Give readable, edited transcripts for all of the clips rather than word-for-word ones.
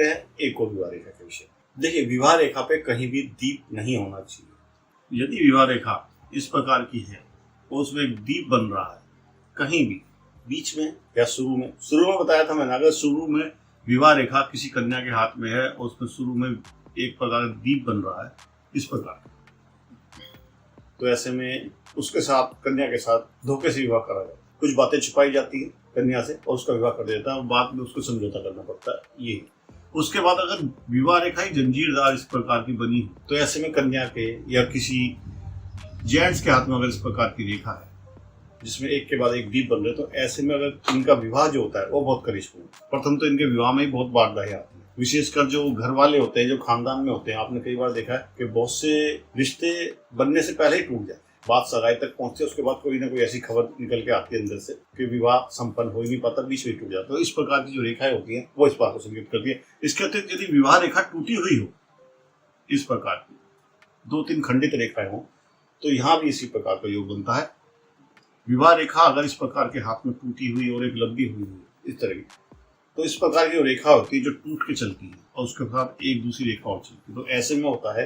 है एक और विवाह रेखा के विषय। देखिए, विवाह रेखा पे कहीं भी दीप नहीं होना चाहिए। यदि विवाह रेखा इस प्रकार की है और उसमें एक दीप बन रहा है कहीं भी बीच में या शुरू में बताया था मैंने, अगर शुरू में विवाह रेखा किसी कन्या के हाथ में है और उसमें शुरू में एक प्रकार का दीप बन रहा है इस प्रकार, तो ऐसे में उसके साथ, कन्या के साथ धोखे से विवाह करा जाए। कुछ बातें छुपाई जाती है कन्या से और उसका विवाह कर देता है, बाद में उसको समझौता करना पड़ता है। ये उसके बाद अगर विवाह रेखा ही जंजीरदार इस प्रकार की बनी हो तो ऐसे में कन्या के या किसी जेंट्स के हाथ में अगर इस प्रकार की रेखा है जिसमें एक के बाद एक दीप बन रहे, तो ऐसे में अगर इनका विवाह जो होता है वो बहुत करिश्मा है। प्रथम तो इनके विवाह में ही बहुत बाधाएं आती है, विशेषकर जो घर वाले होते हैं, जो खानदान में होते हैं। आपने कई बार देखा है कि बहुत से रिश्ते बनने से पहले ही टूट जाते, बात सगाई तक पहुंचते, उसके बाद कोई ना कोई ऐसी खबर निकल के आती है अंदर से कि विवाह संपन्न हो ही नहीं पाता, बीच में टूट जाता। तो इस प्रकार की जो रेखाएं होती हैं वो इस बात को संकेत करती है। इसके अतिरिक्त यदि विवाह रेखा टूटी हुई हो इस प्रकार की, 2-3 खंडित रेखाएं हो, तो यहाँ भी इसी प्रकार का योग बनता है। विवाह रेखा अगर इस प्रकार के हाथ में टूटी हुई और एक लंबी हुई इस तरह की, तो इस प्रकार की रेखा होती है जो टूट के चलती है और उसके साथ एक दूसरी रेखा और चलती है। तो ऐसे में होता है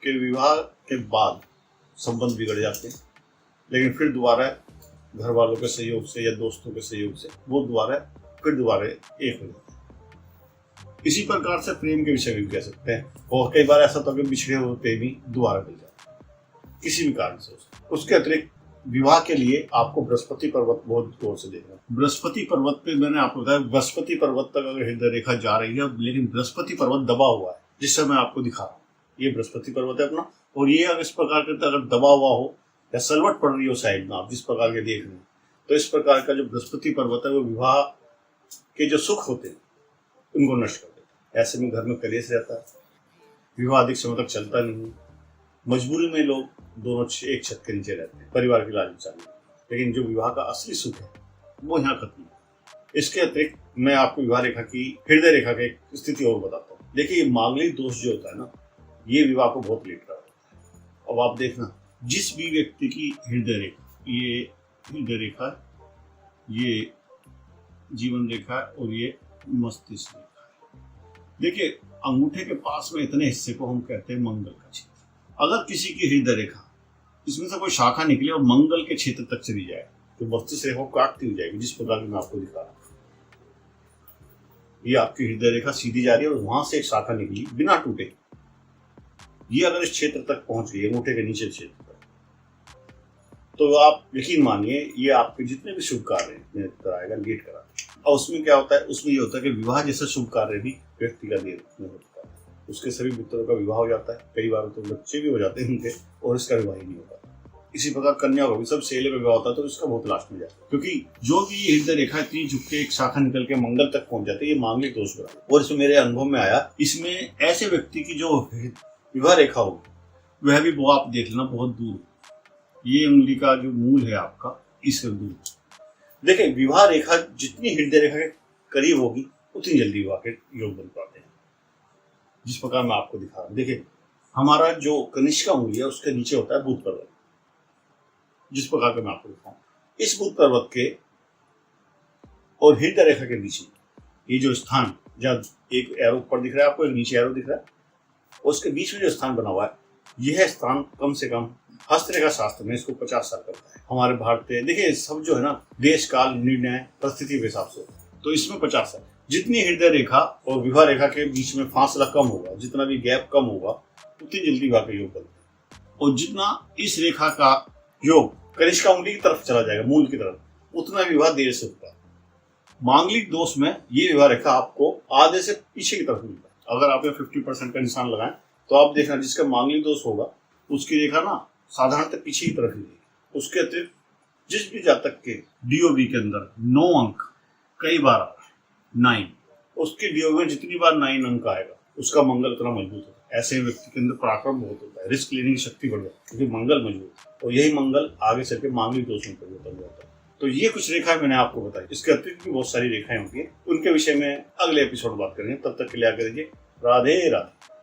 कि विवाह के बाद संबंध बिगड़ जाते हैं, लेकिन फिर दोबारा घर वालों के सहयोग से या दोस्तों के सहयोग से वो दोबारा एक हो जाते हैं। इसी प्रकार से प्रेम के विषय भी कह सकते हैं। और कई बार ऐसा तो कि बिछड़े होते भी दोबारा मिल जाते हैं किसी भी कारण से। उसके अतिरिक्त विवाह के लिए आपको बृहस्पति पर्वत बहुत गौर से देखना। बृहस्पति पर्वत पे मैंने आपको बताया, बृहस्पति पर्वत तक अगर हृदय रेखा जा रही है, लेकिन बृहस्पति पर्वत दबा हुआ है, जिससे मैं आपको दिखा रहा हूँ, ये बृहस्पति पर्वत है अपना, और ये अगर इस प्रकार के अगर दबा हुआ हो या सलवट पड़ रही हो साइड में, आप जिस प्रकार के देख रहे हैं, तो इस प्रकार का जो बृहस्पति पर्वत है वो विवाह के जो सुख होते हैं उनको नष्ट कर देता है। ऐसे में घर में कलेश रहता है, विवाह अधिक समय तक चलता नहीं, मजबूरी में लोग दोनों एक छत के नीचे रहते हैं, परिवार की लाज बचाने, लेकिन जो विवाह का असली सुख है वो यहाँ खत्म है। इसके अतिरिक्त मैं आपको विवाह रेखा की, हृदय रेखा की एक स्थिति और बताता हूँ। देखिए, ये मांगलिक दोष जो होता है ना, ये विवाह को बहुत लेट कर देता है। अब आप देखना, जिस भी व्यक्ति की हृदय रेखा, ये हृदय रेखा, ये जीवन रेखा और ये मस्तिष्क रेखा है। देखिए, अंगूठे के पास में इतने हिस्से को हम कहते हैं मंगल का क्षेत्र। अगर किसी की हृदय रेखा इसमें से कोई शाखा निकले और मंगल के क्षेत्र तक चली जाए तो मस्तिष्क रेखा को काटती हो जाएगी, जिस प्रकार की मैं आपको दिखा रहा हूं। ये आपकी हृदय रेखा सीधी जा रही है और वहां से एक शाखा निकली बिना टूटे, ये अगर इस क्षेत्र तक पहुंच गई, अंगूठे के नीचे क्षेत्र तक, तो आप यकीन मानिए ये आपके जितने भी शुभ कार्य कराएगा, लेट कराएगा। और उसमें क्या होता है, उसमें ये होता है कि विवाह जैसा शुभ कार्य भी व्यक्ति का देर में होता है। उसके सभी मित्रों का विवाह हो जाता है, कई बार तो बच्चे भी हो जाते हैं उनके, और इसका विवाह ही नहीं होता। इसी प्रकार कन्या का भी सब सेले में विवाह होता है, तो इसका बहुत लास्ट में जाता है, क्योंकि जो भी हृदय रेखा इतनी झुक के एक शाखा निकल के मंगल तक पहुंच जाती है, ये मांगलिक दोष बना। और इसमें मेरे अनुभव में आया, इसमें ऐसे व्यक्ति की जो विवाह रेखा होगी वह भी वो आप देख लेना बहुत दूर, ये उंगली का जो मूल है आपका, इससे दूर। देखिए, विवाह रेखा जितनी हृदय रेखा के करीब होगी उतनी जल्दी विवाह के योग बन पाते हैं, जिस प्रकार मैं आपको दिखा रहा हूं। देखिए, हमारा जो कनिष्का उंगली है उसके नीचे होता है बुध पर्वत, जिस प्रकार का मैं आपको दिखाऊं। इस बुध पर्वत के और हृदय रेखा के बीच में ये जो स्थान, जब एक एरो ऊपर दिख रहा है आपको, एक नीचे एरो दिख रहा है, उसके बीच में जो स्थान बना हुआ है, यह स्थान कम से कम हस्तरेखा शास्त्र में इसको 50 साल करता है। हमारे भारतीय, देखिए सब जो है ना, देश काल निर्णय परिस्थिति के हिसाब से, तो इसमें 50 साल। जितनी हृदय रेखा और विवाह रेखा के बीच में फासला कम होगा, जितना भी गैप कम होगा, उतनी जल्दी विवाह का योग बनता है। और जितना इस रेखा का योग कनिष्का उंगली की तरफ चला जाएगा, मूल की तरफ, उतना विवाह देर से होता है। मांगलिक दोष में ये विवाह रेखा आपको आधे से पीछे की तरफ मिलता है। अगर आपने 50% का निशान लगाएं तो आप देखना, जिसका मांगलिक दोष होगा उसकी रेखा ना साधारणतः पीछे की तरफ ही रहेगी। उसके अतिरिक्त जिस भी जातक के डीओबी के अंदर 9 अंक कई बार आ रहा है, 9, उसके डीओबी में जितनी बार 9 अंक आएगा उसका मंगल उतना मजबूत होता है। ऐसे व्यक्ति के अंदर पराक्रम बहुत होता है, रिस्क लेने की शक्ति बढ़ जाती है, क्योंकि मंगल मजबूत है, और यही मंगल आगे चल के मांगलिक दोष में परिवर्तन हो जाता है। तो ये कुछ रेखाएं मैंने आपको बताई, इसके अतिरिक्त भी बहुत सारी रेखाएं होती है, उनके विषय में अगले एपिसोड में बात करेंगे। तब तक के लिए आगे दीजिए, राधे राधे।